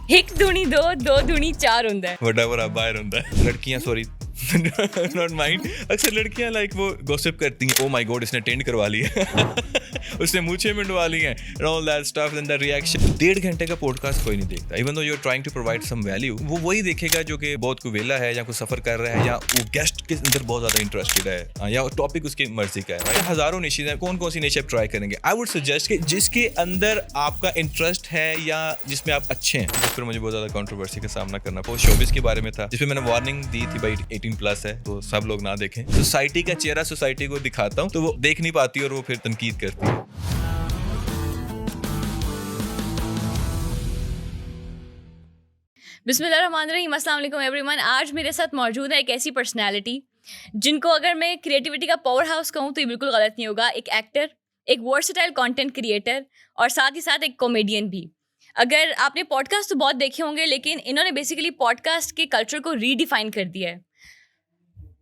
ਇੱਕ ਦੂਣੀ ਦੋ, ਦੋ ਦੂਣੀ ਚਾਰ ਹੁੰਦਾ ਹੈ। ਵੱਡਾ ਭਰਾ ਬਾਹਰ ਹੁੰਦਾ ਹੈ। लड़कियां सॉरी नॉट माइंड, अक्सर लड़कियां लाइक वो गॉसिप करती हैं, ओ माय गॉड इसने टेंट करवा ली है उसने मूछें मंडवा ली हैं and all that stuff and the reaction. 1.5 घंटे का पॉडकास्ट कोई नहीं देखता, even though you are trying to provide some value. वो वही देखेगा जो कि बहुत कोई वेला है या कोई सफर कर रहा है या वो गेस्ट के अंदर बहुत ज्यादा इंटरेस्टेड है या टॉपिक उसकी मर्जी का है। हजारों निशेज हैं, कौन कौन सी निश आप ट्राई करेंगे? आई वुड सजेस्ट कि जिसके अंदर आपका इंटरेस्ट है या जिसमें आप अच्छे हैं। जिस पर मुझे बहुत ज्यादा कंट्रोवर्सी का सामना करना पड़ा, शोबिस के बारे में था, जिसमें मैंने वार्निंग दी थी भाई 18+ है तो सब लोग ना देखें। सोसाइटी का चेहरा सोसाइटी को दिखाता हूँ तो वो देख नहीं पाती और वो फिर तनकीद करती है। बिस्मिल्लाहिर्रहमानिर्रहीम, अस्सलाम वालेकुम एवरीवन। आज मेरे साथ मौजूद है एक ऐसी पर्सनैलिटी जिनको अगर मैं क्रिएटिविटी का पावर हाउस कहूँ तो ये बिल्कुल गलत नहीं होगा। एक एक्टर, एक वर्सेटाइल कंटेंट क्रिएटर और साथ ही साथ एक कॉमेडियन भी। अगर आपने पॉडकास्ट तो बहुत देखे होंगे, लेकिन इन्होंने बेसिकली पॉडकास्ट के कल्चर को रीडिफाइन कर दिया है।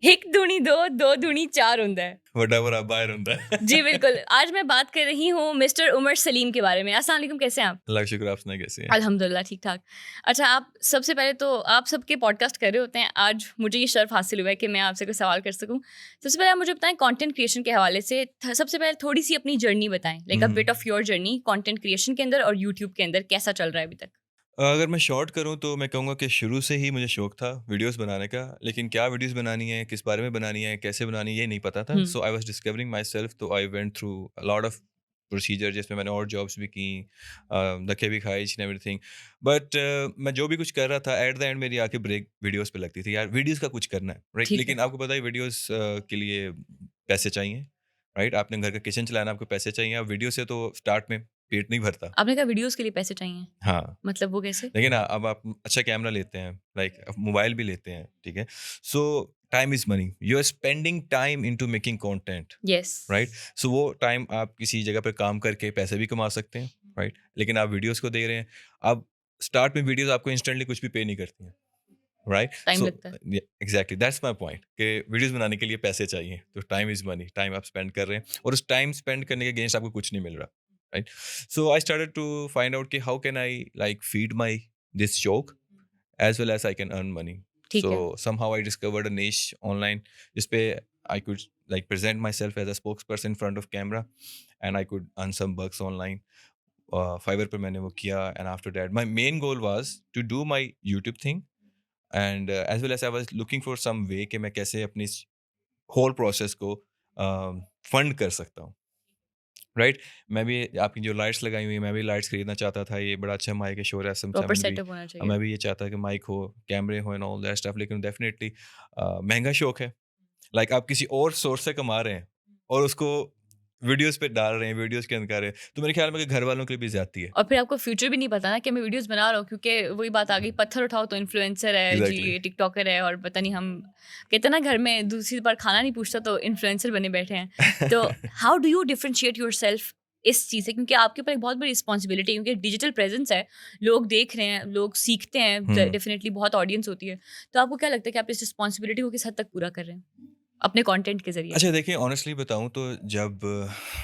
एक दूनी दो, दो दूनी चार ਹੁੰਦਾ है। ਵੱਡਾ ਭਰਾ ਬਾਹਰ ਹੁੰਦਾ है। जी बिल्कुल। आज मैं बात कर रही हूँ मिस्टर उमर सलीम के बारे में। अस्सलाम वालेकुम, कैसे हैं आप? अल्लाह का शुक्र, आप सुनाइए कैसे हैं? अल्हम्दुलिल्लाह ठीक ठाक। अच्छा, आप सबसे पहले तो आप सबके पॉडकास्ट कर रहे होते हैं, आज मुझे ये शर्फ हासिल हुआ है कि मैं आपसे कोई सवाल कर सकूं। सबसे पहले आप मुझे बताएं कंटेंट क्रिएशन के हवाले से, सबसे पहले थोड़ी सी अपनी जर्नी बताएं, like a bit of your journey content creation के अंदर और यूट्यूब के अंदर कैसा चल रहा है अभी तक। अगर मैं शॉर्ट करूं तो मैं कहूँगा कि शुरू से ही मुझे शौक था वीडियोस बनाने का, लेकिन क्या वीडियोस बनानी है, किस बारे में बनानी है, कैसे बनानी है, ये नहीं पता था। So I was discovering myself. तो I went through a lot of procedure, जिसमें मैंने और जॉब्स भी की, धक्के भी खाए, ईच एंड एवरीथिंग। बट मैं जो भी कुछ कर रहा था, एट द एंड मेरी आके ब्रेक वीडियोस पे लगती थी। यार वीडियोस का कुछ करना है, राइट? ठीक है। लेकिन आपको पता है वीडियोस के लिए पैसे चाहिए, राइट? आपने घर का किचन चलाना, आपको पैसे चाहिए। आप वीडियो से तो स्टार्ट में पेट नहीं भरता। आपने कहा वीडियोस के लिए पैसे चाहिए, हाँ, मतलब वो कैसे? लेकिन अब आप अच्छा कैमरा लेते हैं, लाइक मोबाइल भी लेते हैं, ठीक है? So time is money, you are spending time into making content, yes. Right? So वो टाइम आप किसी जगह पे काम करके पैसे भी कमा सकते हैं, राइट? लेकिन आप वीडियोस को दे रहे हैं। अब स्टार्ट में वीडियोस आपको इंस्टेंटली कुछ भी पे नहीं करती हैं, राइट? टाइम सो लगता है। एग्जैक्टली दैट्स माय पॉइंट कि वीडियोस बनाने के लिए पैसे चाहिए। तो टाइम इज मनी, टाइम आप स्पेंड कर रहे हैं और उस टाइम स्पेंड करने के अगेंस्ट आपको कुछ नहीं मिल रहा, right? So I started to find out कि how can I like feed my this शौक as well as I can earn money. ठीक So है। somehow I discovered a niche online जिसपे I could like present myself as a spokesperson in front of camera and I could earn some bucks online. Fiverr पे मैंने वो किया and after that my main goal was to do my YouTube thing and as well as I was looking for some way कि मैं कैसे अपनी whole process को fund कर सकता हूँ, राइट? मैं भी आपकी जो लाइट्स लगाई हुई है, मैं भी लाइट्स खरीदना चाहता था। ये बड़ा अच्छा माइक है, शोर है, प्रॉपर भी। सेटअप होना चाहिए। मैं भी ये चाहता कि माइक हो, कैमरे हो एंड ऑल दैट स्टफ। लेकिन डेफिनेटली महंगा शौक है। लाइक आप किसी और सोर्स से कमा रहे हैं और उसको वीडियोस पे डाल रहे हैं, वीडियोस के अंदर कर रहे हैं, तो मेरे ख्याल में कि घर वालों के लिए भी ज्यादती है। और फिर आपको फ्यूचर भी नहीं पता ना कि मैं वीडियोस बना रहा हूँ, क्योंकि वही बात आ गई, पत्थर उठाओ तो इन्फ्लुएंसर है एग्जैक्टली। जी, टिकटॉकर है, और पता नहीं हम कहते हैं ना घर में दूसरी बार खाना नहीं पूछता तो इन्फ्लुएंसर बने बैठे हैं। तो how do you differentiate yourself इस चीज़ से, क्योंकि आपके ऊपर एक बहुत बड़ी रिस्पॉन्सिबिलिटी है, क्योंकि डिजिटल प्रेजेंस है, लोग देख रहे हैं, लोग सीखते हैं, डेफिनेटली बहुत ऑडियंस होती है। तो आपको क्या लगता है कि आप इस रिस्पॉन्सिबिलिटी को किस हद तक पूरा कर रहे हैं अपने कंटेंट के जरिए? अच्छा देखिए, ऑनेस्टली बताऊँ तो जब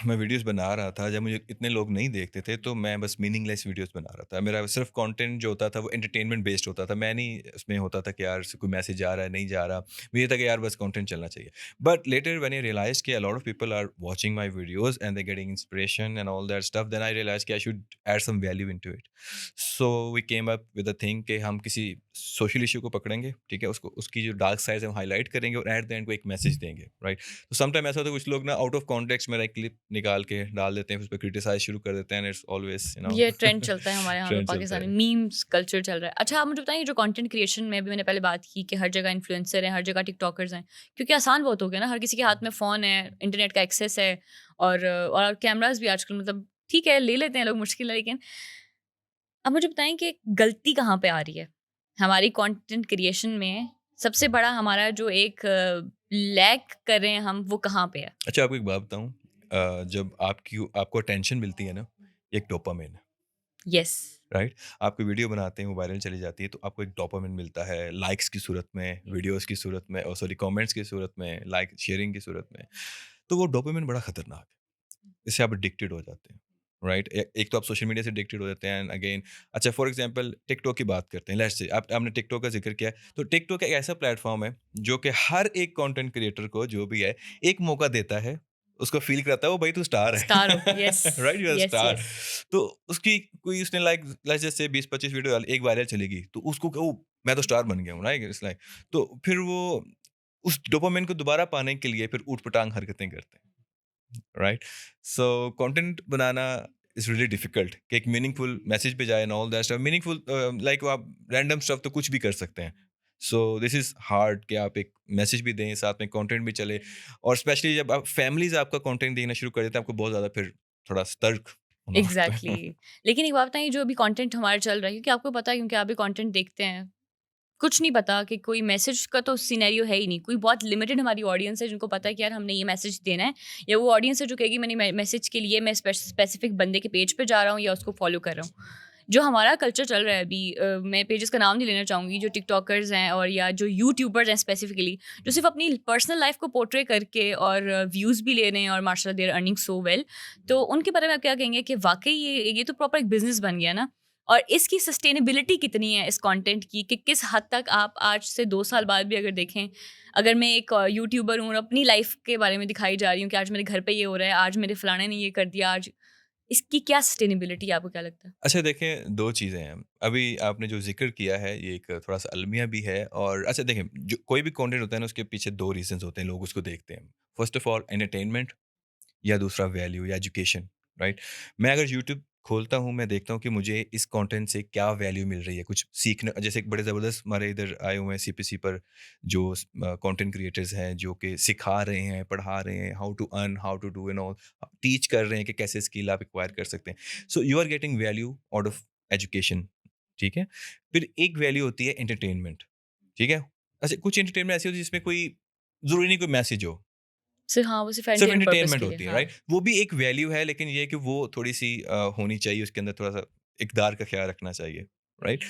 मैं वीडियोस बना रहा था, जब मुझे इतने लोग नहीं देखते थे, तो मैं बस मीनिंगलेस वीडियोस बना रहा था। मेरा सिर्फ कंटेंट जो होता था वो एंटरटेनमेंट बेस्ड होता था। मैं नहीं उसमें होता था कि यार कोई मैसेज आ रहा है, नहीं जा रहा। मुझे था कि यार बस कंटेंट चलना चाहिए। But later when I realised कि a lot of people are watching my videos and they getting inspiration and all that stuff, then I realised कि I should add some value into it. So we came up with a thing कि हम किसी social issue को पकड़ेंगे, ठीक है? उसको उसकी जो डार्क साइड है वो हाईलाइट करेंगे और एट द एंड को एक मैसेज देंगे, राइट? तो समटाइम ऐसा होता है, कुछ लोग ना आउट ऑफ कॉन्टेक्स्ट मेरा एक क्लिप निकाल के डाल देते हैं, उस पर क्रिटिसाइज शुरू कर देते हैं। इट्स ऑलवेज ये ट्रेंड चलता है हमारे यहाँ पे, ट्रेंड चलता पाकिस्तानी है। मीम्स कल्चर चल रहा है। अच्छा, आप मुझे बताइए, जो कंटेंट क्रिएशन में भी मैंने पहले बात की कि हर जगह इन्फ्लुएंसर हैं, हर जगह टिकटॉकर्स हैं, क्योंकि आसान बहुत हो गया ना, हर किसी के हाथ में फ़ोन है, इंटरनेट का एक्सेस है, और कैमरास भी आजकल, मतलब ठीक है ले लेते हैं लोग, मुश्किल है, लेकिन अब मुझे बताएं कि गलती कहाँ पे आ रही है हमारी कंटेंट क्रिएशन में? सबसे बड़ा हमारा जो एक लैक कर रहे हैं हम, वो कहाँ पे है? अच्छा, आपको एक बात बताऊं, जब आपको अटेंशन मिलती है ना, ये एक डोपामिन है, यस। राइट? आपको वीडियो बनाते हैं, वो वायरल चली जाती है, तो आपको एक डोपामिन मिलता है, लाइक्स की सूरत में, वीडियोस की सूरत में, और सॉरी कमेंट्स की सूरत में, लाइक शेयरिंग की सूरत में। तो वो डोपामिन बड़ा खतरनाक है, इससे आप एडिक्टेड हो जाते हैं। राइट? एक तो आप सोशल मीडिया से एडिक्टेड हो जाते हैं एंड अगेन अच्छा फॉर एग्जांपल टिकटॉक की बात करते हैं, लेट्स से आपने टिकटॉक का ज़िक्र किया है, तो टिकटॉक एक ऐसा प्लेटफ़ॉर्म है जो कि हर एक कंटेंट क्रिएटर को जो भी है, एक मौका देता है, उसको फ़ील कराता है, "ओ भाई तू स्टार है।" स्टार हो, yes, right? You are yes, star. Yes. तो उसकी कोई उसने like let's just say 20-25 video डाली, एक वायरल चलेगी, तो उसको ओह! मैं तो स्टार बन गया हूँ, राइट? इट्स लाइक तो फिर वो उस डोपामाइन को दोबारा पाने के लिए फिर ऊट-पटांग हरकतें करते हैं। Right so content banana is really difficult कि एक मीनिंगफुल मैसेज पे जाए and all that stuff meaningful like आप रैंडम स्टफ तो कुछ भी कर सकते हैं सो दिस इज हार्ड कि आप एक मैसेज भी दें साथ में कंटेंट भी चले और स्पेशली जब आप फैमिलीज आपका कंटेंट देखना शुरू कर देते हैं आपको बहुत ज़्यादा फिर थोड़ा सतर्क होना पड़ता एग्ज़ैक्टली। है लेकिन एक बात बताइए, जो अभी कंटेंट हमारा चल रहा है, क्योंकि आपको पता है, क्योंकि आप भी कंटेंट देखते हैं, कुछ नहीं पता कि कोई मैसेज का तो सिनेरियो है ही नहीं। कोई बहुत लिमिटेड हमारी ऑडियंस है जिनको पता है कि यार हमने ये मैसेज देना है, या वो ऑडियंस है जो कहेगी मैंने मैसेज के लिए मैं स्पेसिफिक बंदे के पेज पे जा रहा हूँ या उसको फॉलो कर रहा हूँ। जो हमारा कल्चर चल रहा है अभी, मैं पेजेस का नाम नहीं लेना चाहूँगी, जो टिकटॉकर्स हैं और या जो यूट्यूबर्स हैं स्पेसिफिकली, जो सिर्फ अपनी पर्सनल लाइफ को पोर्ट्रे करके और व्यूज़ भी ले रहे हैं और माशाल्लाह they are earning so well. तो उनके बारे में आप क्या कहेंगे कि वाक़ई ये तो प्रॉपर एक बिज़नेस बन गया ना? और इसकी सस्टेनेबिलिटी कितनी है इस कंटेंट की, कि किस हद तक आप आज से 2 साल बाद भी अगर देखें, अगर मैं एक यूट्यूबर हूँ और अपनी लाइफ़ के बारे में दिखाई जा रही हूँ कि आज मेरे घर पे ये हो रहा है, आज मेरे फलाने ने ये कर दिया, आज इसकी क्या सस्टेनेबिलिटी है, आपको क्या लगता है? अच्छा देखें 2 चीज़ें हैं। अभी आपने जो ज़िक्र किया है ये एक थोड़ा-सा अलमिया भी है और अच्छा देखें जो कोई भी कंटेंट होता है ना उसके पीछे 2 रीज़न्स होते हैं लोग उसको देखते हैं। फर्स्ट ऑफ ऑल एंटरटेनमेंट या दूसरा वैल्यू या एजुकेशन, राइट? मैं अगर यूट्यूब खोलता हूँ, मैं देखता हूँ कि मुझे इस कंटेंट से क्या वैल्यू मिल रही है, कुछ सीखना जैसे एक बड़े ज़बरदस्त हमारे इधर आए हुए हैं सीपीसी पर जो कंटेंट क्रिएटर्स हैं, जो कि सिखा रहे हैं, पढ़ा रहे हैं, how to earn, how to do and all, teach कर रहे हैं कि कैसे स्किल आप एक्वायर कर सकते हैं। So you are getting value out of education, ठीक है? फिर एक वैल्यू होती है एंटरटेनमेंट, ठीक है? अच्छा कुछ एंटरटेनमेंट ऐसी होती है जिसमें कोई ज़रूरी नहीं कोई मैसेज हो, हाँ, वो सिर्फ सिर्फ एंटरटेनमेंट पर्पज़ एंटरटेनमेंट के लिए, होती है, हाँ। राइट? वो भी एक वैल्यू है लेकिन ये है कि वो थोड़ी-सी होनी चाहिए उसके अंदर थोड़ा-सा इक़दार का ख़्याल रखना चाहिए, राइट?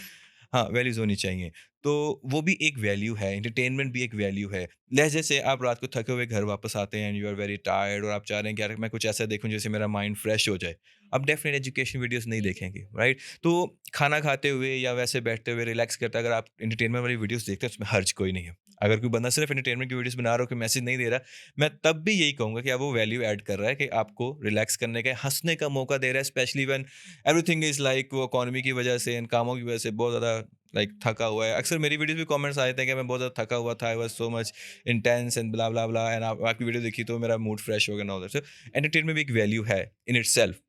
हाँ, वैल्यूज़ होनी चाहिए। तो वो भी एक वैल्यू है, एंटरटेनमेंट भी एक वैल्यू है। लहज़े से आप रात को थके हुए घर वापस आते हैं and you are very tired और आप चाह रहे हैं कि यार मैं कुछ ऐसा देखूँ जिससे मेरा माइंड फ्रेश हो जाए। आप डेफ़िनेट एजुकेशन वीडियोज़ नहीं देखेंगे, राइट? तो खाना खाते हुए या वैसे बैठते हुए रिलैक्स करते अगर आप एंटरटेनमेंट वाली वीडियोज़ देखते हैं उसमें हर्ज कोई नहीं है। अगर कोई बंदा सिर्फ एंटरटेनमेंट की वीडियोज़ बना रहा हो, कोई मैसेज नहीं दे रहा, मैं तब भी यही कहूँगा कि अब वो वैल्यू ऐड कर रहा है कि आपको रिलैक्स करने का, हँसने का मौका दे रहा है specially when everything is like वो इकोनॉमी की वजह से, इन कामों की वजह से बहुत ज़्यादा लाइक थका हुआ है। अक्सर मेरी वीडियोज़ में कमेंट्स आए थे कि मैं बहुत ज़्यादा थका हुआ था, I was so much intense and blah blah blah and आप आपकी वीडियो देखी तो मेरा मूड फ्रेश हो गया and all that. So entertainment भी एक वैल्यू है इन इटसेल्फ,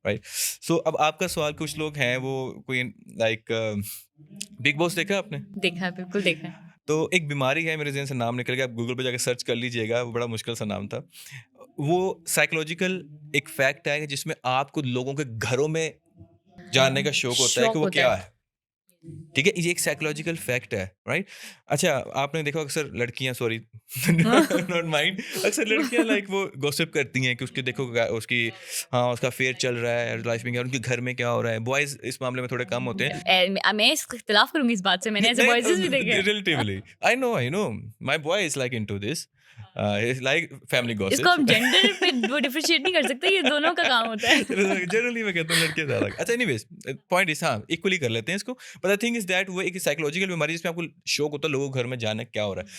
राइट? सो अब आपका सवाल कुछ लोग हैं वो कोई लाइक बिग बॉस देखा आपने? देखा है, बिल्कुल देखा है। तो एक बीमारी है मेरे ज़हन से नाम निकल गया, आप गूगल पे जाके सर्च कर लीजिएगा, वो बड़ा मुश्किल सा नाम था। वो साइकोलॉजिकल एक फैक्ट है कि जिसमें आपको लोगों के घरों में जानने का शौक होता है कि शौक वो होता क्या है। है। ठीक है? ये एक साइकोलॉजिकल फैक्ट है, राइट? अच्छा, आपने देखा अक्सर लड़कियाँ सॉरी नॉट माइंड अक्सर लड़कियाँ लाइक वो गॉसिप करती हैं कि उसकी देखो उसकी हाँ, उसका अफेयर चल रहा है, लाइफ में क्या उनके घर में क्या हो रहा है। बॉयज़ इस मामले में थोड़े कम होते हैं। मैं इसका इख्तिलाफ़ करूँगी इस बात से, मैंने ऐसे नहीं वॉइसेज़ भी देखे हैं। Relatively I know my boy is like into this he is like family इसको गॉसिप्स हम जेंडर पे वो डिफरेंशिएट नहीं कर सकते, ये दोनों का काम होता है। जनरली मैं कहता हूँ लड़कियाँ ज़्यादा अच्छा एनीवेज़ पॉइंट इज़ हाँ, इक्वली कर लेते हैं इसको। But the thing is that वो एक साइकोलॉजिकल बीमारी है जिसमें आपको शौक होता है लोगों के घर में जानना क्या हो रहा है।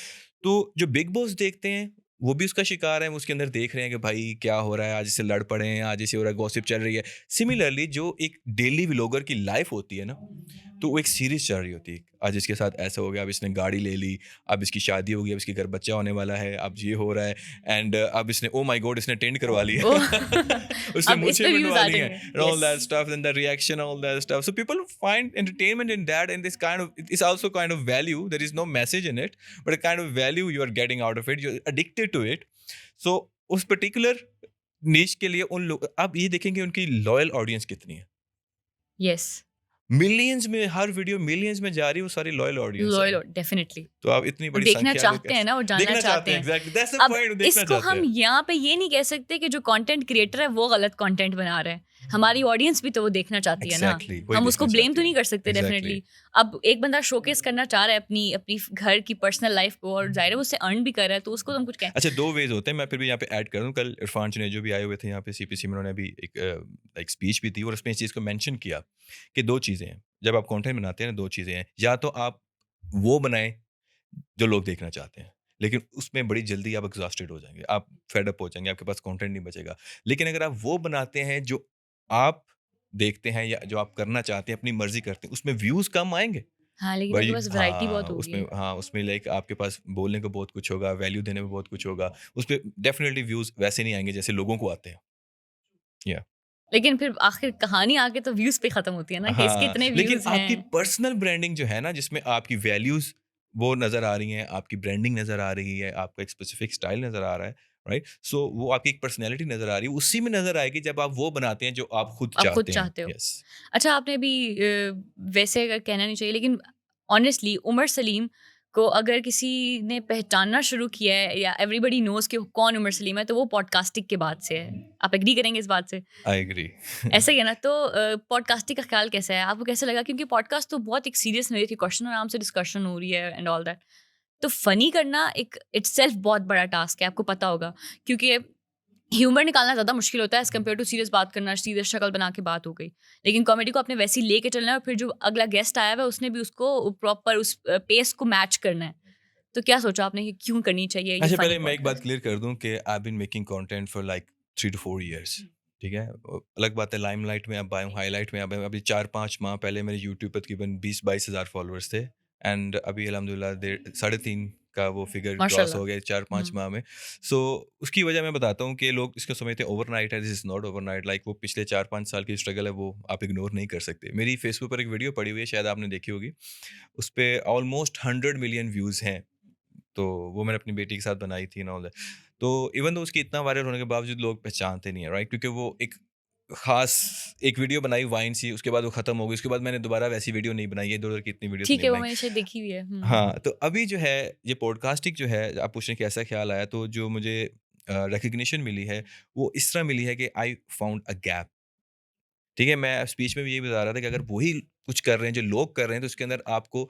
तो जो बिग बॉस देखते हैं, वो भी उसका शिकार हैं, वो उसके अंदर देख रहे हैं कि भाई क्या हो रहा है, आज इससे लड़ पड़े हैं, आज इसे हो रहा है, गॉसिप चल रही है। सिमिलरली जो एक डेली व्लॉगर की लाइफ होती है ना, तो वो एक सीरीज़ चल रही होती है। आज इसके साथ ऐसा हो गया, अब इसने गाड़ी ले ली, अब इसकी शादी होगी, अब इसके घर बच्चा होने वाला है, अब ये हो रहा है एंड अब इसने ओह माय गॉड इसने टेंट करवा ली ओह! है। उसने अब इस मूंछें पे व्यूज़ मंडवा आ ली हैं जाएँगे। and all that yes. stuff and the reaction all that stuff. So people find entertainment in that and this kind of it's also kind of value. There is no message in it, but a kind of value you are getting out of it. You're addicted to it. So उस particular नीश के लिए उन लोग आप ये देखेंगे उनकी loyal audience कितनी है। यस। मिलियंस में, हर वीडियो मिलियंस में जा रही है, वो सारी लॉयल ऑडियंस लॉयल है। डेफिनेटली तो आप इतनी वो बड़ी देखना संख्या में चाहते हैं ना, वो जानना देखना चाहते हैं। एग्जैक्टली, दैट्स द अब पॉइंट, देखना इसको चाहते हम हैं। यहाँ पे ये नहीं कह सकते कि जो कंटेंट क्रिएटर है वो गलत कंटेंट बना रहा है, हमारी ऑडियंस भी तो वो देखना चाहती है ना, एग्जैक्टली, वही हम उसको देखना ब्लेम चाहती तो है। नहीं कर सकते एग्जैक्टली। डेफिनेटली। अब एक बंदा शोकेस करना चाह रहा है अपनी अपनी घर की पर्सनल लाइफ को, और जाहिर है वो उससे अर्न भी कर रहा है, तो उसको तो हम कुछ कहें। अच्छा, 2 वेज़ होते हैं, मैं फिर भी यहाँ पे ऐड कर दूँ। कल इरफान जुनेजो भी आए हुए थे यहाँ पे सीपीसी में, उन्होंने अभी एक स्पीच भी दी और उसमें इस चीज़ को मेंशन किया कि 2 चीज़ें हैं, जब आप कंटेंट बनाते हैं ना 2 चीज़ें हैं, या तो आप वो बनाएँ जो लोग देखना चाहते हैं, लेकिन उसमें बड़ी जल्दी आप एग्ज़ॉस्टेड हो जाएँगे, आप फेड अप हो जाएँगे, आपके पास कंटेंट नहीं बचेगा। लेकिन अगर आप वो बनाते हैं जो आप देखते हैं या जो आप करना चाहते हैं, अपनी मर्ज़ी करते हैं, उसमें व्यूज़ कम आएँगे। हाँ, लेकिन आपके बड़ी पास वैरायटी हाँ, बहुत होगी। उसमें लाइक आपके पास बोलने को बहुत कुछ होगा, वैल्यू देने में बहुत कुछ होगा। उसपे डेफ़िनिटली व्यूज़ वैसे नहीं आएँगे जैसे लोगों को आते हैं। या लेकिन फिर आखिर कहानी आके तो व्यूज पे खत्म होती है ना, कि इसके हाँ, इतने लेकिन व्यूज आपकी हैं। पर्सनल ब्रांडिंग जो है ना, जिसमें आपकी वैल्यूज़ वो नज़र आ रही हैं, आपकी ब्रांडिंग नज़र आ रही है, आपका एक स्पेसिफिक स्टाइल नज़र आ रहा है, राइट? सो वो आपकी एक पर्सनैलिटी नज़र आ रही है, उसी में नज़र आएगी जब आप वो बनाते हैं जो आप खुद आप खुद चाहते हैं। चाहते हो। यस। अच्छा, आपने अभी वैसे अगर कहना नहीं चाहिए, लेकिन ऑनेस्टली उमर सलीम को अगर किसी ने पहचानना शुरू किया है, या एवरीबडी नोज कि कौन उमर सलीम है, तो वो पॉडकास्टिंग के बाद से है। आप एग्री करेंगे इस बात से? I agree. ऐसा ही है ना? तो पॉडकास्टिंग का ख्याल कैसा है आपको? कैसा लगा? क्योंकि पॉडकास्ट तो बहुत एक सीरियस नहीं है कि क्वेश्चन और आंसर डिस्कशन हो रही है एंड ऑल दैट। तो फनी करना एक इटसेल्फ बहुत बड़ा टास्क है, आपको पता होगा, क्योंकि ह्यूमर निकालना ज़्यादा मुश्किल होता है एज़ कम्पेयर टू सीरियस बात करना, सीरियस शक्ल बना के बात हो गई। लेकिन कॉमेडी को आपने वैसे ही लेके चलना है, और फिर जो अगला गेस्ट आया हुआ है उसने भी उसको प्रॉपर उस पेस को मैच करना है। तो क्या सोचा आपने कि क्यों करनी चाहिए ये अच्छा, फनी पहले मैं एक बात पॉडकास्ट? क्लियर कर दूँ कि I have been making content for like 3 to 4 years, ठीक है? अलग बात है लाइमलाइट में अब आया हूँ, हाइलाइट में अब आया हूँ। अभी 4-5 माह पहले मेरे यूट्यूब पे तकरीबन 20-22 हज़ार फॉलोअर्स थे, एंड अभी अल्हम्दुलिल्लाह डेढ़ साढ़े 3 का वो फिगर क्रॉस माशाल्लाह। हो गया 4-5 हुँ। माह में। सो उसकी वजह मैं बताता हूँ कि लोग इसको समझते हैं ओवरनाइट है, this is not overnight. Like वो पिछले 4-5 साल की स्ट्रगल है, वो आप इग्नोर नहीं कर सकते। मेरी फेसबुक पर एक वीडियो पड़ी हुई है, शायद आपने देखी होगी। उसपे ऑलमोस्ट 100 मिलियन व्यूज़ हैं। तो वो मैंने अपनी बेटी के साथ बनाई थी एंड ऑल दैट। तो इवन दो उसकी इतना वायरल होने के बावजूद लोग पहचानते नहीं है, राइट? क्योंकि वो एक खास एक वीडियो बनाई वाइन सी, उसके बाद वो खत्म हो गई, उसके बाद मैंने दोबारा वैसी वीडियो नहीं बनाई है, इधर-उधर की इतनी वीडियोस ठीक नहीं है, वो बनाई। मैंने शायद देखी हुई है। हुँ। हाँ, तो अभी जो है ये पॉडकास्टिंग जो है, आप पूछ रहे हैं कैसा ख्याल आया, तो जो मुझे रिकॉग्निशन मिली है, वो इस तरह मिली है कि आई फाउंड अ गैप। ठीक है, मैं स्पीच में भी यही बता रहा था कि अगर वही कुछ कर रहे हैं जो लोग कर रहे हैं, तो उसके अंदर आपको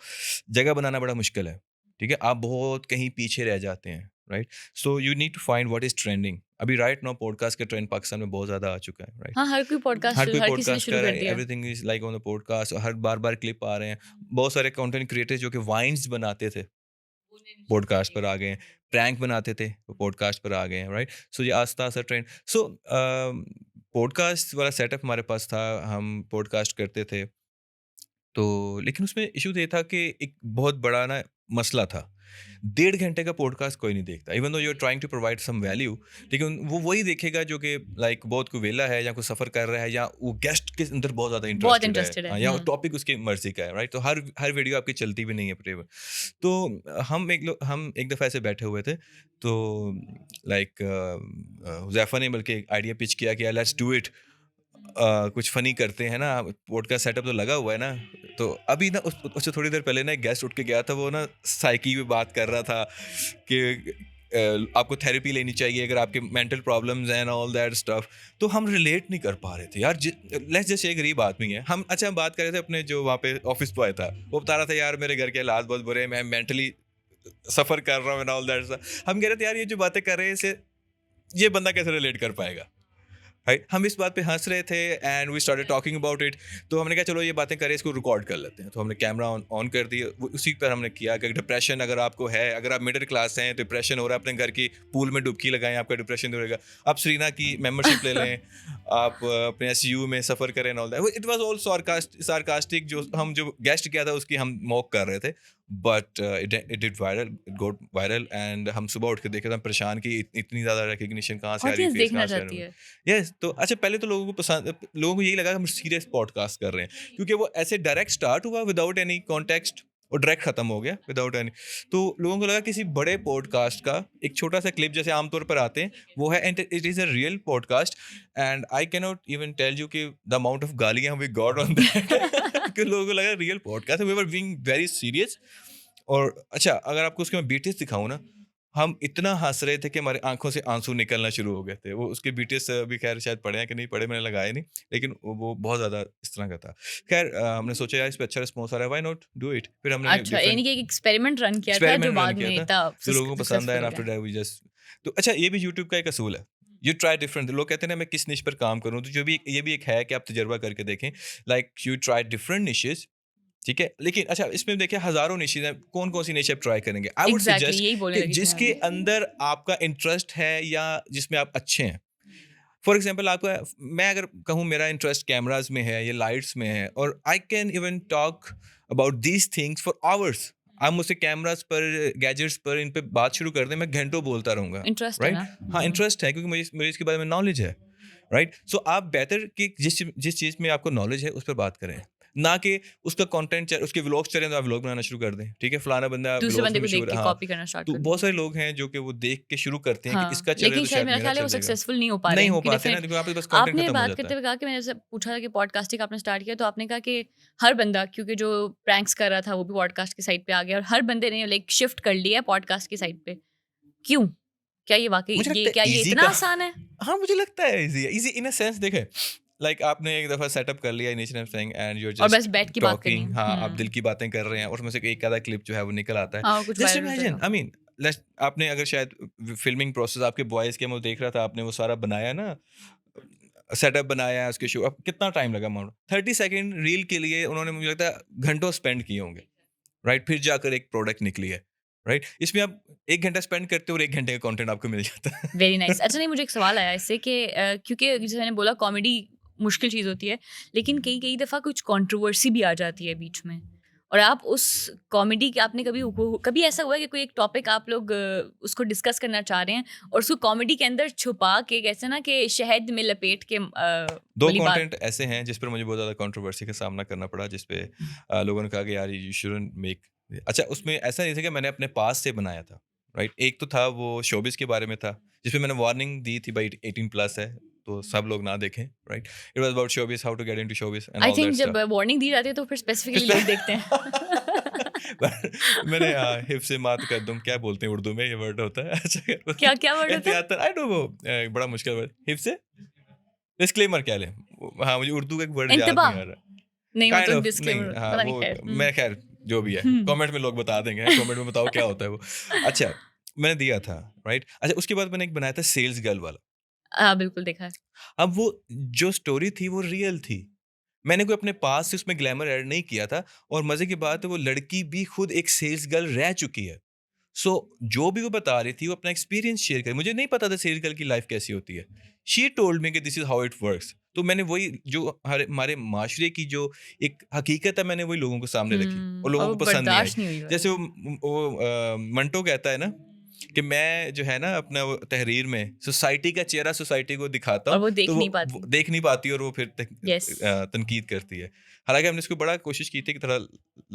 जगह बनाना बड़ा मुश्किल है। ठीक है, आप बहुत कहीं पीछे रह जाते हैं, right? So you need to find what is trending. अभी राइट नाउ पॉडकास्ट का ट्रेंड पाकिस्तान में बहुत ज्यादा आ चुका है, राइट? हाँ, हर कोई पॉडकास्ट हर कोई हर किसी ने पॉडकास्ट शुरू कर रहा कर है, दिया है। Everything is like on the podcast, हर बार बार क्लिप आ रहे हैं। बहुत सारे कंटेंट क्रिएटर्स जो कि वाइन्स बनाते थे पॉडकास्ट पर आ गए हैं, प्रैंक बनाते थे वो पॉडकास्ट पर आ गए हैं, राइट? सो ये आस्ता आस्ता ट्रेंड। सो पॉडकास्ट वाला सेटअप हमारे पास था, हम पॉडकास्ट करते थे। तो लेकिन उसमें इशू ये था कि एक बहुत बड़ा ना मसला था। 1.5 घंटे का पॉडकास्ट कोई नहीं देखता। Even though you are trying to provide some value, लेकिन वो वही देखेगा जो कि लाइक बहुत कोई वेला है या कोई सफ़र कर रहा है या वो गेस्ट के अंदर बहुत ज़्यादा बहुत इंटरेस्टेड है। इंटरेस्टेड है। या हुँ। टॉपिक उसकी मर्ज़ी का है, राइट? तो हर हर वीडियो आपकी चलती भी नहीं है टेबल। तो हम एक दफ़ा ऐसे बैठे हुए थे, तो लाइक हुज़ैफ़ा ने बल्कि एक आइडिया पिच किया कि यार लेट्स डू इट, कुछ फ़नी करते हैं ना, पॉडकास्ट सेटअप तो लगा हुआ है ना। तो अभी ना उससे थोड़ी देर पहले ना एक गेस्ट उठ के गया था, वो ना साइकी में बात कर रहा था कि आपको थेरेपी लेनी चाहिए अगर आपके मेंटल प्रॉब्लम्स हैं एंड ऑल दैट स्टफ। तो हम रिलेट नहीं कर पा रहे थे यार। लेट्स जस्ट एक गरीब आदमी है हम। अच्छा, हम बात कर रहे थे अपने जो वहाँ पे ऑफिस बॉय था, वो बता रहा था यार मेरे घर के हालात बहुत बुरे हैं, मैं मेंटली सफ़र कर रहा हूँ एंड ऑल दैट। हम कह रहे थे यार ये जो बातें कर रहे हैं इसे ये बंदा कैसे रिलेट कर पाएगा, राइट? हम इस बात पे हंस रहे थे and we started talking about it. तो हमने कहा चलो ये बातें करें, इसको रिकॉर्ड कर लेते हैं। तो हमने कैमरा ऑन कर दिया। उसी पर हमने किया कि डिप्रेशन अगर आपको है, अगर आप मिडिल क्लास हैं, डिप्रेशन हो रहा है, अपने घर की पूल में डुबकी लगाएं, आपका डिप्रेशन दूर होगा। आप सरीना की मेंबरशिप ले लें, आप अपने एसयू में सफ़र करें and all that. It was all sarcastic. जो गेस्ट किया था उसकी हम मॉक कर रहे थे, but it did viral, it got viral. And हम सुबह उठ के देखे तो हम परेशान कि इतनी ज़्यादा रिकग्निशन कहाँ से आ रही है, ऑडियंस फेस देखना कहाँ से आ चाहती रही है। है। यस, तो अच्छा, पहले तो लोगों को पसंद, लोगों को यही लगा कि हम सीरियस पॉडकास्ट कर रहे हैं, क्योंकि वो ऐसे डायरेक्ट स्टार्ट हुआ विदाउट एनी कॉन्टेक्स्ट, और डायरेक्ट खत्म हो गया विदाउट एनी। तो लोगों को लगा किसी बड़े पॉडकास्ट का एक छोटा सा क्लिप जैसे आमतौर पर आते हैं वो है, and it is a real podcast, and I can not even tell you कि द अमाउंट ऑफ गालियां वी गॉट ऑन दैट कि लोगों को लगा रियल पॉडकास्ट है, we were being very serious. और अच्छा, अगर आपको उसके मैं बीटीएस दिखाऊं ना, हम इतना हंस रहे थे कि हमारे आंखों से आंसू निकलना शुरू हो गए थे। वो उसके बीटीएस अभी खैर शायद पढ़े हैं कि नहीं पढ़े, मैंने लगाया नहीं, लेकिन वो बहुत ज़्यादा इस तरह का था। खैर हमने सोचा यार इस पे अच्छा रिस्पॉन्स आ रहा है, व्हाई नॉट डू इट। फिर हमने अच्छा, यानी कि एक एक्सपेरिमेंट रन किया था जो एक्सपेरिमेंट रन बाद किया में था, इतना जो लोगों को पसंद आया, सक्सेसफुल हो आफ्टर गया। That we just. तो अच्छा, ये भी यूट्यूब का एक असूल है, यू ट्राई डिफरेंट। लोग कहते हैं ना मैं किस निश पर काम करूं, तो जो भी ये भी एक है कि आप तजर्बा करके देखें, like you try different niches, ठीक है। लेकिन अच्छा, इसमें देखिए हजारों निशेस हैं, कौन कौन सी निश आप ट्राई करेंगे। आई वुड एग्जैक्टली, सजेस्ट यही बोलने कि लगी थी मैं जिसके भी। अंदर आपका इंटरेस्ट है या जिसमें आप अच्छे हैं। फॉर एग्जाम्पल आपका, मैं अगर कहूँ मेरा इंटरेस्ट कैमराज में है या लाइट्स में है, और I can even talk about these things for hours. आप मुझसे कैमराज पर, गैजेट्स पर, इन पे बात शुरू कर दें, मैं घंटों बोलता रहूंगा, इंटरेस्ट है राइट। ना। हाँ, इंटरेस्ट है क्योंकि मुझे इसके बारे में नॉलेज है, राइट। सो आप बेहतर कि जिस चीज़ में आपको नॉलेज है उस पर बात करें, ना कि उसका कंटेंट उसके व्लॉग्स चले तो आप व्लॉग बनाना शुरू कर दें, ठीक है। फलाना बंदा दूसरे व्लॉग्स बंदे में को देख मशहूर है, के हाँ। कॉपी करना स्टार्ट तो कर बहुत दूँ। सारे लोग हैं जो कि वो देख के शुरू करते हैं कि हाँ, इसका चले लेकिन तो शायद शायद मेरा मेरा ख्याल है वो चलेगा। सक्सेसफुल नहीं हो पा रहे नहीं हैं हो कि पाते ना, डेफिनेट। क्योंकि वहाँ पे बस कंटेंट आपने खत्म हो बात जाता करते है। हुए कहा कि मैंने जैसे पूछा था कि पॉडकास्टिंग आपने स्टार्ट किया, तो आपने कहा कि हर बंदा, क्योंकि जो प्रैंक्स कर रहा था वो भी पॉडकास्ट की साइड पे आ गया और हर बंदे ने लाइक शिफ्ट कर लिया है पॉडकास्ट की साइड पे। क्यों? क्या ये वाकई मुझे लगता है क्या ये ईज़ी इतना का आसान है? हाँ, मुझे लगता है ईज़ी है। ईज़ी इन अ सेंस देखें, लाइक आपने एक दफ़ा सेटअप कर लिया initial thing and you are और बस जस्ट बैठ के बात करनी टॉकिंग, है। हाँ, आप दिल की बातें कर रहे हैं और उसमें से एक आधा क्लिप जो है वो निकल आता है। हाँ, कुछ जस्ट वायरल हो इमेजिन, जाएगा। आई मीन, लेट्स, आपने अगर शायद फ़िल्मिंग प्रोसेस आपके बॉयज़ के, मैं देख रहा था आपने वो सारा बनाया ना, सेटअप बनाया उसके शो, अब कितना टाइम लगा मानो 30 सेकंड रील के लिए उन्होंने मुझे लगता है घंटों स्पेंड किए होंगे, राइट। फिर जाकर एक प्रोडक्ट निकली है, राइट। इसमें आप 1 घंटा स्पेंड करते हो और 1 घंटे का कंटेंट आपको मिल जाता है। Very nice. अच्छा, नहीं, मुझे एक सवाल आया इससे कि क्योंकि जैसे मैंने बोला कॉमेडी मुश्किल चीज़ होती है, लेकिन कई कई दफ़ा कुछ कंट्रोवर्सी भी आ जाती है बीच में, और आप उस कॉमेडी के आपने कभी ऐसा हुआ है कि कोई एक टॉपिक आप लोग उसको डिस्कस करना चाह रहे हैं और उसको कॉमेडी के अंदर छुपा के, कैसे ना कि शहद में लपेट के 2 वाली बात। कंटेंट ऐसे हैं जिस पर मुझे बहुत ज़्यादा कंट्रोवर्सी का सामना करना पड़ा, जिस पे लोगों ने कहा कि यार यू शुडंट मेक। अच्छा, उसमें ऐसा नहीं था कि मैंने अपने पास से बनाया था, राइट। एक तो था वो शोबिज़ के बारे में था, जिसमें मैंने वार्निंग दी थी भाई 18 प्लस है, तो सब लोग ना देखें, right. It was about showbiz, how to get into showbiz and I all that think जब स्टफ। वार्निंग दी जाती है तो फिर स्पेसिफिकली लोग देखते हैं। मैंने हिफ्स से मात कर दूं, क्या बोलते हैं उर्दू में ये वर्ड होता है। अच्छा, क्या क्या वर्ड होता है? एहतियातन, आई डोंट नो, बड़ा मुश्किल वर्ड। हिफ्स से डिस्क्लेमर क्या लें, हाँ, मुझे उर्दू का एक वर्ड याद इंतबा नहीं आ रहा। नहीं, वो काइंड तो ऑफ नहीं, डिस्क्लेमर हाँ, पता नहीं, वो खैर। मैं खैर जो भी है हम्म। कमेंट में लोग बता देंगे, कमेंट में बताओ क्या होता है वो। अच्छा, मैंने दिया था, राइट। अच्छा, उसके बाद मैंने एक बनाया था सेल्स गर्ल वाला। हाँ, बिल्कुल देखा है। अब वो जो स्टोरी थी वो रियल थी, मैंने कोई अपने पास से उसमें ग्लैमर ऐड नहीं किया था, और मजे की बात है वो लड़की भी खुद एक सेल्स गर्ल रह चुकी है। सो जो भी वो बता रही थी वो अपना एक्सपीरियंस शेयर कर, मुझे नहीं पता था सेल्स गर्ल की लाइफ कैसी होती है। शी टोल्ड मी कि this is how it works. तो मैंने वही जो हमारे माशरे की जो एक हकीकत है, मैंने वही लोगों के सामने रखी और और लोगों वो को पसंद नहीं आई। बर्दाश्त नहीं हुई जैसे वो मंटो कहता है ना कि मैं जो है ना अपना वो तहरीर में सोसाइटी का चेहरा सोसाइटी को दिखाता और हूँ, वो देख तो नहीं वो पाती। देख नहीं पाती और वो फिर यस। तनकीद करती है। हालांकि हमने इसको बड़ा कोशिश की थी कि थोड़ा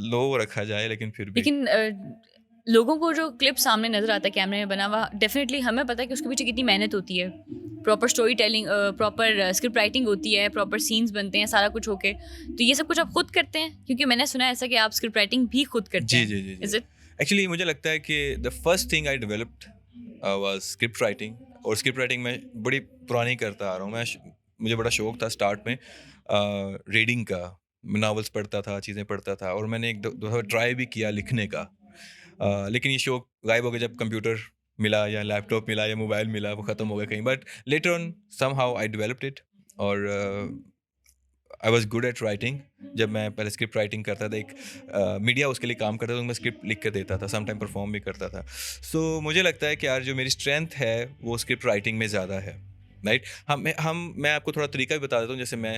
लो रखा जाए, लेकिन फिर भी लेकिन लोगों को जो क्लिप सामने नजर आता है कैमरे में बना हुआ, डेफिनेटली हमें पता है कि उसके पीछे कितनी मेहनत होती है। Proper story telling, proper script writing होती है, प्रॉपर सीन्स बनते हैं, सारा कुछ होके। तो ये सब कुछ आप खुद करते हैं? क्योंकि मैंने सुना है ऐसा कि आप स्क्रिप्ट राइटिंग भी खुद करते जी हैं। जी जी जी इज इट? एक्चुअली मुझे लगता है कि the first thing I developed was script writing. और स्क्रिप्ट राइटिंग मैं बड़ी पुरानी करता आ रहा हूँ। मुझे बड़ा शौक था स्टार्ट में रीडिंग का, नावल्स पढ़ता था, चीज़ें पढ़ता था, और मैंने एक दो दफ़ा ट्राई भी किया लिखने का। लेकिन ये शौक गायब हो गया जब कंप्यूटर मिला या लैपटॉप मिला या मोबाइल मिला, वो ख़त्म हो गया कहीं। But later on somehow I developed it, और I was good at writing. जब मैं पहले स्क्रिप्ट राइटिंग करता था, एक मीडिया उसके लिए काम करता था, तो मैं स्क्रिप्ट लिख कर देता था, सम टाइम परफॉर्म भी करता था। सो मुझे लगता है कि यार जो मेरी स्ट्रेंथ है वो स्क्रिप्ट राइटिंग में ज़्यादा है, राइट। मैं आपको थोड़ा तरीका भी बता देता हूँ। जैसे मैं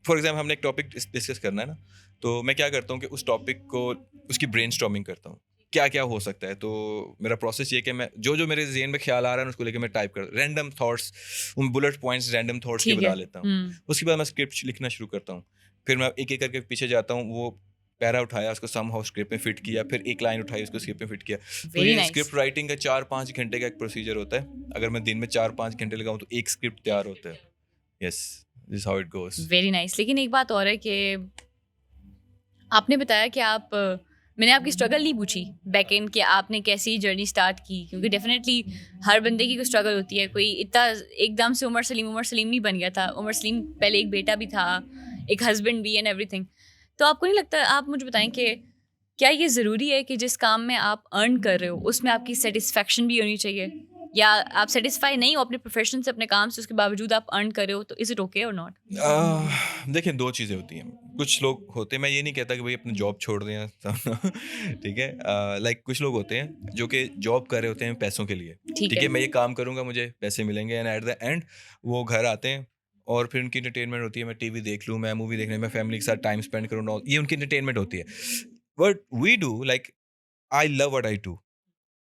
फॉर एग्जाम्पल हमने एक टॉपिक डिस्कस करना है ना, तो मैं क्या करता हूँ कि उस टॉपिक को उसकी ब्रेनस्टॉर्मिंग करता हूँ, क्या क्या हो सकता है। तो मेरा प्रोसेस ये कि मैं जो मेरे ज़हन में ख्याल आ रहा है उसको लेकर मैं टाइप कर रैंडम थॉट्स, उन बुलेट पॉइंट्स रैंडम थॉट्स के ठीक है। बता लेता हूँ। उसके बाद मैं स्क्रिप्ट लिखना शुरू करता हूँ। फिर मैं एक एक करके पीछे जाता हूँ, वो पैरा उठाया, उसको समहाउ स्क्रिप्ट में फिट किया, फिर एक लाइन उठाई, उसको स्क्रिप्ट में फिट किया। तो वेरी ये नाइस। स्क्रिप्ट राइटिंग का 4-5 घंटे का एक प्रोसीजर होता है। अगर मैं दिन में 4-5 घंटे लगाऊं तो एक स्क्रिप्ट तैयार होता है। Yes, this how it goes. Very nice. लेकिन एक बात और है कि आपने बताया कि आप मैंने आपकी स्ट्रगल नहीं पूछी बैक एंड कि आपने कैसी जर्नी स्टार्ट की, क्योंकि डेफिनेटली हर बंदे की कोई स्ट्रगल होती है। कोई इतना एकदम से उमर सलीम नहीं बन गया था। उमर सलीम पहले एक बेटा भी था, एक हस्बैंड भी एंड एवरीथिंग। तो आपको नहीं लगता, आप मुझे बताएं कि क्या ये ज़रूरी है कि जिस काम में आप अर्न कर रहे हो उसमें आपकी सेटिस्फैक्शन भी होनी चाहिए, या आप सेटिस्फाई नहीं हो अपने प्रोफेशन से, अपने काम से, उसके बावजूद आप अर्न कर रहे हो, तो इज़ इट ओके और नॉट? देखिए, 2 चीज़ें होती हैं। कुछ लोग होते हैं, मैं ये नहीं कहता कि भाई अपनी जॉब छोड़ दें या ठीक है। लाइक कुछ लोग होते हैं जो कि जॉब कर रहे होते हैं पैसों के लिए। ठीक ठीक है। है, मैं ये काम करूँगा, मुझे पैसे मिलेंगे, एंड एट द एंड वो घर आते हैं और फिर उनकी एंटरटेनमेंट होती है, मैं टीवी देख लूँ, मैं मूवी देख लूँ, मैं फैमिली के साथ टाइम स्पेंड करूँ, और ये उनकी एंटरटेनमेंट होती है। But we do like, I love what I do.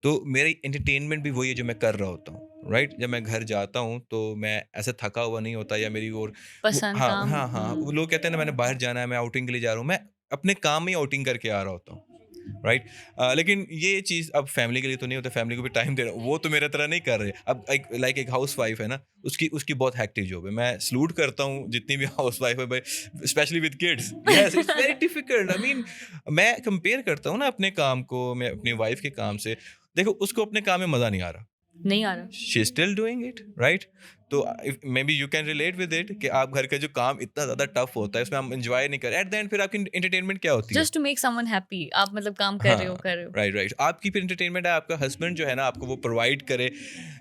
तो मेरी एंटरटेनमेंट भी वही है जो मैं कर रहा होता हूँ, राइट? जब मैं घर जाता हूँ तो मैं ऐसे थका हुआ नहीं होता, या मेरी और वो, पसंद हाँ, काम। हाँ, हाँ, वो लोग कहते हैं ना मैंने बाहर जाना है, मैं आउटिंग के लिए जा रहा हूँ, मैं अपने काम में ही आउटिंग करके आ रहा होता हूँ, राइट? लेकिन ये चीज़ अब फैमिली के लिए तो नहीं होता, फैमिली को भी टाइम दे रहा हूँ, वो तो मेरे तरह नहीं कर रहे। अब एक लाइक एक हाउसवाइफ है ना, उसकी उसकी बहुत हेक्टिक जॉब है। मैं सैल्यूट करता हूँ जितनी भी हाउसवाइफ है भाई, specially with kids. Yes, it's very difficult. I mean, मैं कंपेयर करता हूँ ना अपने काम को मैं अपनी वाइफ के काम से। देखो, उसको अपने काम में मज़ा नहीं आ रहा। नहीं आ रहा। She is still doing it, right? तो maybe you can relate with it कि आप घर का जो काम इतना ज़्यादा टफ होता है उसमें हम एंजॉय नहीं कर रहे। एट द एंड फिर आपकी एंटरटेनमेंट क्या होती है? Just to make someone happy आप मतलब काम कर रहे हो, हाँ, कर रहे हो। Right, right. आपकी फिर एंटरटेनमेंट है, आपका हस्बैंड जो है ना आपको वो प्रोवाइड करे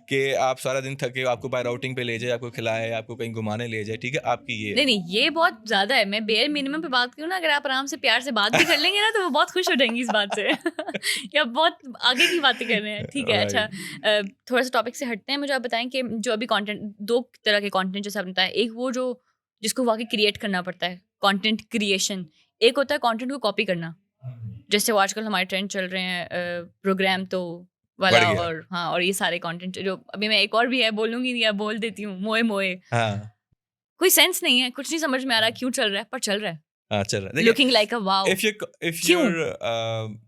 कि आप सारा दिन थके हो, आपको बाहर आउटिंग पे ले जाए, आपको खिलाए, आपको कहीं घुमाने ले जाए, ठीक है? आपकी ये नहीं है। नहीं, ये बहुत ज्यादा है। मैं बेयर मिनिमम पे बात करूँ ना, अगर आप आराम से प्यार से बात भी कर लेंगे ना तो वो बहुत खुश हो जाएंगी इस बात से। या बहुत आगे की बातें कर रहे हैं, ठीक है। अच्छा, राइट। थोड़ा सा टॉपिक से हटते हैं। मुझे आप बताएं कि जो अभी कंटेंट, दो तरह के कंटेंट जैसे आपने बताया, एक वो जो जिसको वाकई क्रिएट करना पड़ता है, कंटेंट क्रिएशन। एक होता है कंटेंट को कॉपी करना, जैसे वो आजकल हमारे ट्रेंड चल रहे हैं, प्रोग्राम तो बढ़ वाला, गया। और हाँ, और ये सारे कंटेंट जो अभी मैं एक और भी है बोलूंगी नहीं, या बोल देती हूँ, मोए मोए। हाँ, कोई सेंस नहीं है, कुछ नहीं समझ में आ रहा क्यों चल रहा है, पर चल रहा है। हाँ, चल रहा है। देखिए, looking like a wow. If क्यों? योर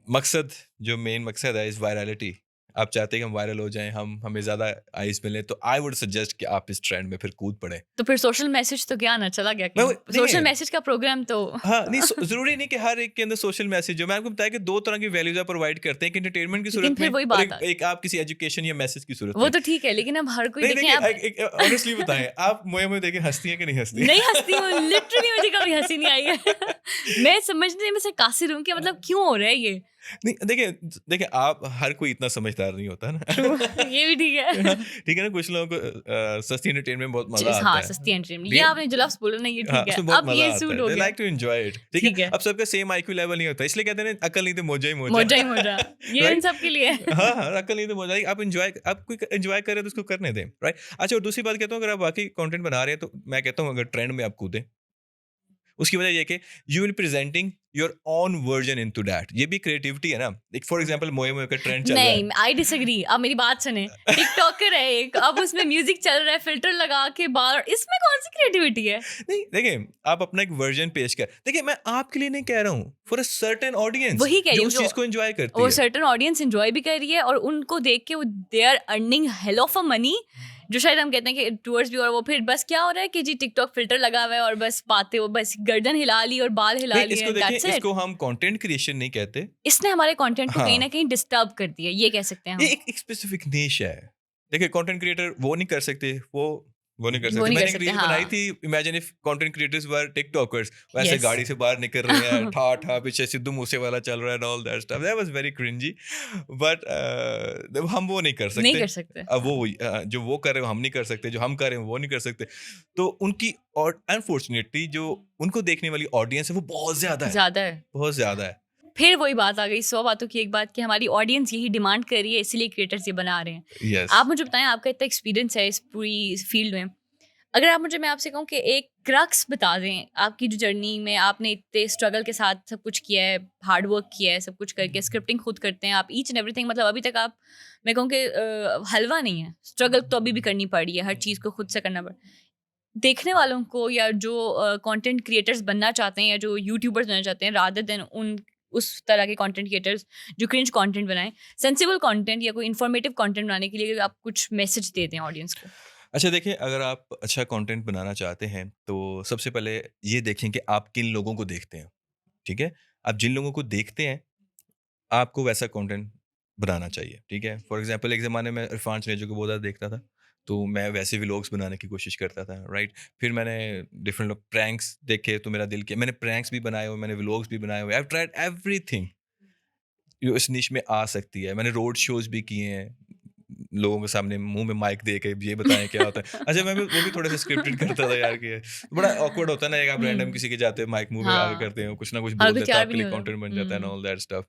मकसद, जो मेन मकसद है इज वायरलिटी, आप चाहते हैं कि हम वायरल हो जाएं, हम हमें ज्यादा आइज मिले, तो आई वुड सजेस्ट कि आप इस ट्रेंड में फिर कूद पड़े। तो फिर सोशल मैसेज तो क्या ना चला गया मैं कहीं, सोशल देखिए, मैसेज का प्रोग्राम तो। हाँ, नहीं, जरूरी नहीं कि हर एक के अंदर सोशल मैसेज हो। मैं आपको बताया कि 2 तरह की वैल्यूज आप प्रोवाइड करते हैं, एक एंटरटेनमेंट की लेकिन सूरत फिर में, वही और बात एक, आ, एक आप किसी एजुकेशन या मैसेज की सूरत वो में। तो ठीक है, लेकिन अब हर कोई नहीं, देखें देखिए, अब। ऑनेस्टली बताएं, आप मोए मोए देखे हंसती हैं कि नहीं हंसती नहीं हंसती हूँ, लिटरली मुझे कभी हंसी नहीं आई है। मैं समझने में से कासिर हूँ कि मतलब क्यों हो रहा है ये। नहीं, देखिए, देखिए, आप हर कोई इतना समझदार नहीं होता ना। ट्रू। ये भी ठीक हाँ, है। ठीक है ना, कुछ लोगों को सस्ती एंटरटेनमेंट में बहुत मजा हाँ, आता है। सस्ती एंटरटेनमेंट, ये ठीक है? आपने जो लफ्ज़ बोला ना, ये हाँ, ठीक है। उसमें बहुत अब मजा ये आता सूट है, हो दे गया। लाइक टू एंजॉय इट, ठीक ठीक है? है। अब सबका सेम आईक्यू लेवल नहीं होता, इसलिए कहते हैं ना, अकल नहीं तो मौजा ही मौजा। मौजा ही मौजा, ये इन राइट? सब के लिए। हाँ, हाँ, अकल नहीं तो मौजा ही। आप एंजॉय, आप कोई एंजॉय कर रहे हैं तो उसको करने दें, राइट? अच्छा, और दूसरी बात कहता हूँ, अगर आप वाकई कंटेंट बना रहे हैं तो मैं कहता हूँ अगर ट्रेंड में आप कूदें, उसकी वजह ये है कि you will presenting your own version into that. ये भी क्रिएटिविटी है ना। एक फॉर एग्जांपल, मोए मोए का ट्रेंड चल रहा है। नहीं, आई डिसएग्री। अब मेरी बात सुने। टिकटॉकर है एक, अब उसमें म्यूजिक चल रहा है, फिल्टर लगा के बाहर, इसमें कौन सी क्रिएटिविटी है? नहीं, देखिए, आप अपना एक वर्जन पेश कर, देखिए, मैं आपके लिए नहीं कह रहा हूँ, फॉर अ सर्टेन ऑडियंस वही कह रही जो हूँ, उस जो चीज को एंजॉय करती वो है। सर्टेन ऑडियंस एंजॉय भी कर रही है, और उनको देख के वो they are earning hell of a money, जो शायद हम कहते हैं कि टूवर्ड्स भी। और वो फिर बस क्या हो रहा है कि जी टिकटॉक फिल्टर लगा हुआ है और बस बातें, वो बस गर्दन हिला ली और बाल हिला नहीं, लिए, इसको देखिए, दैट्स इट। इसको हम कंटेंट क्रिएशन नहीं कहते। इसने हमारे कंटेंट को कहीं हाँ, ना कहीं डिस्टर्ब कर दिया, ये कह सकते हैं ये हम। एक स्पेसिफिक निश है। देखिए, कंटेंट क्रिएटर वो नहीं कर सकते, वो नहीं कर वो सकते। नहीं कर मैंने एक सकते, रील बनाई हाँ। थी, imagine if content creators were TikTokers, वैसे यस। गाड़ी से बाहर निकल रहे हैं, ठा ठा पीछे सिद्धू मूसेवाला चल रहा है, and all that stuff, that was very cringy. But हम वो नहीं कर नहीं सकते। कर सकते। अब वो जो वो कर रहे हो हम नहीं कर सकते, जो हम कर रहे हैं वो नहीं कर सकते। तो उनकी, और अनफॉर्चुनेटली जो उनको देखने वाली ऑडियंस है वो बहुत ज्यादा है, ज्यादा है। बहुत ज्यादा है। फिर वही बात आ गई, 100 बातों की एक बात, कि हमारी ऑडियंस यही डिमांड कर रही है, इसलिए क्रिएटर्स ये बना रहे हैं। यस। आप मुझे बताएं, आपका इतना एक्सपीरियंस है इस पूरी फील्ड में, अगर आप मुझे, मैं आपसे कहूँ कि एक क्रक्स बता दें आपकी जो जर्नी में, आपने इतने स्ट्रगल के साथ सब कुछ किया है, हार्ड वर्क किया है, सब कुछ करके स्क्रिप्टिंग खुद करते हैं आप, ईच एंड एवरीथिंग, मतलब अभी तक आप, मैं कहूँ कि हलवा नहीं है, स्ट्रगल तो अभी भी करनी पड़ी है, हर चीज़ को खुद से करना पड़ा। देखने वालों को या जो कंटेंट क्रिएटर्स बनना चाहते हैं या जो यूट्यूबर्स बनना चाहते हैं, रादर देन उन उस तरह के कंटेंट क्रिएटर्स जो क्रिंज कंटेंट बनाएं, सेंसिबल कंटेंट या कोई इन्फॉर्मेटिव कंटेंट बनाने के लिए आप कुछ मैसेज दे दें ऑडियंस को? अच्छा देखिए, अगर आप अच्छा कंटेंट बनाना चाहते हैं तो सबसे पहले ये देखें कि आप किन लोगों को देखते हैं, ठीक है? आप जिन लोगों को देखते हैं, आपको वैसा कंटेंट बनाना चाहिए, ठीक है? फॉर एग्ज़ाम्पल एक ज़माने में इरफान चनेजो को बहुत ज़्यादा देखता था, तो मैं वैसे व्लॉग्स बनाने की कोशिश करता था, राइट? फिर मैंने डिफरेंट लोग प्रैंक्स देखे तो मेरा दिल किया, मैंने प्रैंक्स भी बनाए हुए, मैंने व्लॉग्स भी बनाए हुए, आई हैव ट्राइड एवरीथिंग जो इस निश में आ सकती है। मैंने रोड शोज़ भी किए हैं, लोगों के सामने मुँह में माइक दे के ये बताएँ क्या होता है। अच्छा मैं भी वो भी थोड़े से स्क्रिप्टेड करता था यार कि बड़ा ऑकवर्ड होता है ना, एक आप रैंडम हुँ। किसी के जाते हो माइक मुँह में आगे हाँ, करते हो, कुछ ना कुछ और बोल कुछ देते हो, तैयार भी आपके नहीं लिए होता। कंटेंट बन जाता है and hmm, all that stuff.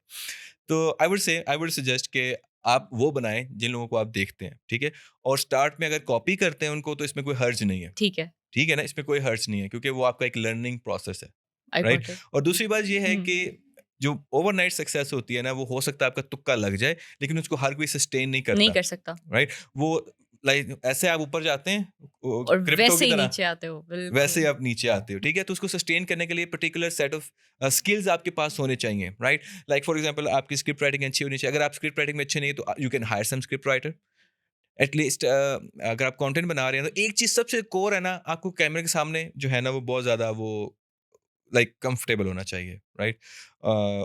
तो आई वुड सजेस्ट कि आप वो बनाएँ जिन लोगों को आप देखते हैं, ठीक है? और स्टार्ट में अगर कॉपी करते हैं उनको तो इसमें कोई हर्ज नहीं है, ठीक है, ठीक है ना? इसमें कोई हर्ज नहीं है क्योंकि वो आपका एक लर्निंग प्रोसेस है, आई राइट? Got it. और दूसरी बात ये है हुँ, कि जो ओवरनाइट सक्सेस होती है ना, वो हो सकता है आपका तुक्का लग जाए, लेकिन उसको हर कोई सस्टेन नहीं नहीं करता, कर सकता राइट? वो लाइक ऐसे आप ऊपर जाते हैं और क्रिप्टो की वैसे ही तरह, नीचे आते हो, वैसे ही बिल्कुल। आप नीचे आते हो, ठीक है? तो उसको सस्टेन करने के लिए पर्टिकुलर सेट ऑफ स्किल्स आपके पास होने चाहिए, राइट? लाइक फॉर एग्जांपल आपकी स्क्रिप्ट राइटिंग अच्छी होनी चाहिए। अगर आप स्क्रिप्ट राइटिंग में अच्छे नहीं है तो you can hire some script writer at least. अगर आप कंटेंट बना रहे हैं तो एक चीज़ सबसे कोर है ना, आपको कैमरे के सामने जो है ना वो बहुत ज़्यादा वो लाइक कंफर्टेबल होना चाहिए, राइट?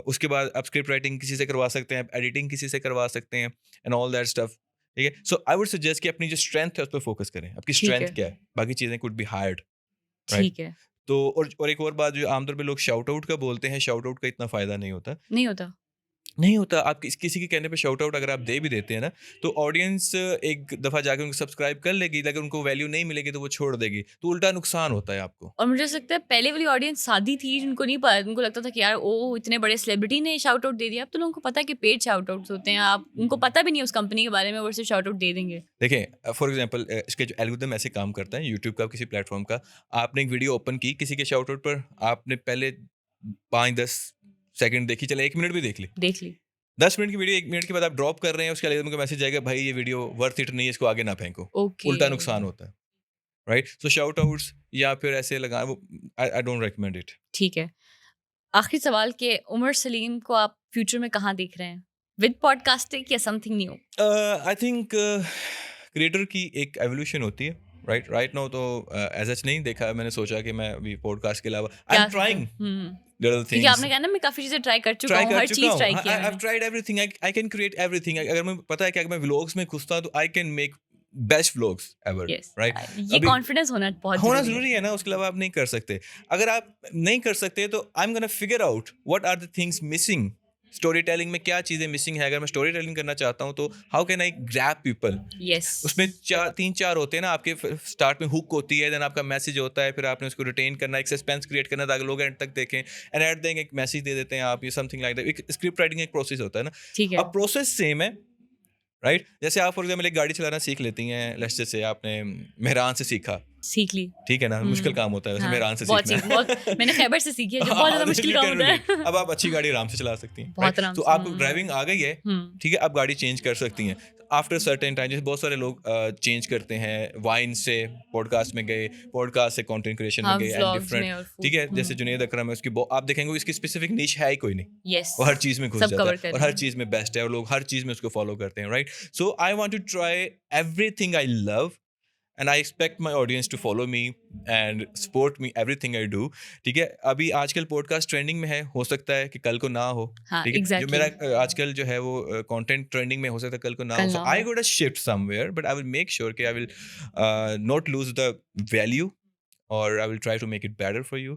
उसके बाद आप स्क्रिप्ट राइटिंग किसी से करवा सकते हैं, आप एडिटिंग किसी से करवा सकते हैं एंड ऑल दैट स्टफ, ठीक है? सो आई वुड सजेस्ट कि अपनी जो स्ट्रेंथ है उस पे फोकस करें। आपकी ठीक स्ट्रेंथ है, क्या है? बाकी चीज़ें कुड बी हायर्ड, राइट? ठीक है। तो और एक और बात जो आमतौर पे लोग शाउट आउट का बोलते हैं, शाउट आउट का इतना फ़ायदा नहीं होता। नहीं होता। नहीं होता, आप किसी के कहने पे शाउट आउट अगर आप दे भी देते हैं ना, तो ऑडियंस एक दफ़ा जाके उनको सब्सक्राइब कर लेगी, अगर उनको वैल्यू नहीं मिलेगी तो वो छोड़ देगी, तो उल्टा नुकसान होता है आपको। और मुझे ऐसा लगता है पहले वाली ऑडियंस सादी थी, जिनको नहीं पता, उनको लगता था कि यार ओह! इतने बड़े सेलिब्रिटी ने शाउट आउट दे दिया। अब तो लोगों को पता है कि पेड शाउट आउट्स होते हैं। आप उनको पता भी नहीं है उस कंपनी के बारे में, वो सिर्फ शाउट आउट दे देंगे। देखें फॉर एग्जांपल इसके जो एल्गोरिथम ऐसे काम करता है यूट्यूब का किसी प्लेटफॉर्म का, आपने एक वीडियो ओपन की किसी के शाउट आउट पर, आपने पहले 5-10 सेकंड देखी, चले 1 मिनट भी देख ली। देख ली। 10 मिनट की वीडियो 1 मिनट के बाद आप ड्रॉप कर रहे हैं, उसके एल्गोरिथम का मैसेज आएगा, भाई ये वीडियो वर्थ इट नहीं है, इसको आगे ना फेंको। ओके, उल्टा नुकसान होता है, राइट? सो शाउट आउट्स या फिर ऐसे लगा वो, आई डोंट रिकमेंड इट। ठीक है। आखिरी सवाल कि उमर सलीम को आप फ्यूचर में कहाँ देख रहे हैं? विद पॉडकास्टिंग या something new? I think creator की एक एवोल्यूशन होती है, राइट? राइट नाउ तो एज सच नहीं देखा, मैंने सोचा कि मैं अभी पॉडकास्ट के अलावा आई एम क्या सोचा? ट्राइंग हुँ। लिटिल क्योंकि थिंग्स। आपने कहा ना मैं काफ़ी चीज़ें ट्राई कर चुका ट्राई हूँ, कर हर चुका चीज़ हूँ, ट्राई किया आई हैव मैंने। Tried everything, I can create everything. अगर मैं पता है कि अगर मैं व्लॉग्स में घुसता हूँ तो I can make best vlogs ever, yes, right? ये अभी कॉन्फिडेंस होना बहुत होना ज़रूरी है। ज़रूरी है ना, उसके अलावा आप नहीं कर सकते। अगर आप नहीं कर सकते तो I am gonna figure out what are the things missing. Story telling में क्या चीज़ें मिसिंग है? अगर मैं स्टोरी टेलिंग करना चाहता हूँ तो how can I grab people? Yes, उसमें 3-4 होते हैं ना आपके। स्टार्ट में हुक होती है, देन आपका मैसेज होता है, फिर आपने उसको रिटेन करना, एक सस्पेंस क्रिएट करना ताकि लोग एंड तक देखें, एंड एट द एंड एक मैसेज दे देते हैं आप, ये समथिंग लाइक दैट। एक स्क्रिप्ट राइटिंग एक प्रोसेस होता है ना। ठीक है, अब प्रोसेस सेम है, राइट? जैसे आप फॉर एग्जाम्पल एक गाड़ी चलाना सीख लेती हैं, लेट्स से आपने मेहरान से सीखा, सीख ली। ठीक है ना? मुश्किल काम होता है वैसे हाँ, मेहरान से बहुत सीखना। बहुत मैंने खैबर से सीखी है, जो बहुत हाँ, ज़्यादा मुश्किल you काम can होता relate। है। अब आप अच्छी गाड़ी आराम से चला सकती हैं, बहुत right? आराम तो से, आपको ड्राइविंग आ गई है, हुँ। ठीक है? आप गाड़ी चेंज कर सकती हैं आफ्टर सर्टेन टाइम। जैसे बहुत सारे लोग चेंज करते हैं, वाइन से पॉडकास्ट में गए, पॉडकास्ट से कंटेंट क्रिएशन हाँ, में गए एंड व्लॉग्स डिफरेंट, में और फूड, ठीक है? जैसे जुनैद अकरम है, उसकी आप देखेंगे उसकी स्पेसिफिक निश है ही कोई नहीं, यस, वो हर चीज़ में घुस सब जाता कवर है कर और रहे हर हैं। चीज़ में बेस्ट है और लोग हर चीज़ में उसको फॉलो करते हैं, right? So I want to try everything I love and I expect my audience to follow me and support me everything I do, ठीक है? अभी आजकल पॉडकास्ट ट्रेंडिंग में है, हो सकता है कि कल को ना हो, हाँ, ठीक है? जो एग्ज़ैक्टली, मेरा आजकल जो है वो कंटेंट ट्रेंडिंग में हो सकता है कल को ना हो। कल सो ना आई हो। Got a shift somewhere, but I will make sure कि I will not lose the value, or I will try to make it better for you,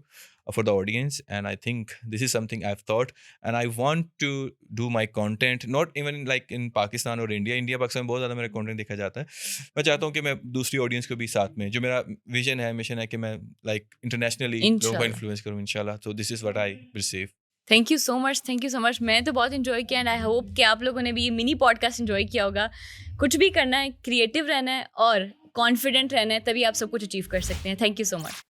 for the audience. And I think this is something I've thought, and I want to do my content not even like in Pakistan or India Pakistan में बहुत ज़्यादा मेरा content देखा जाता है। मैं चाहता हूँ कि मैं दूसरी audience को भी साथ में, जो मेरा vision है, mission है कि मैं like internationally लोगों को इंशाल्लाह। influence करूँ इंशाल्लाह। So this is what I receive. Thank you so much, thank you so much. मैं तो बहुत एंजॉय किया एंड आई होप कि आप लोगों ने भी ये मिनी पॉडकास्ट एंजॉय किया होगा। कुछ भी करना है, क्रिएटिव रहना है और कॉन्फिडेंट रहना है, तभी आप सब कुछ अचीव कर सकते हैं। Thank you so much.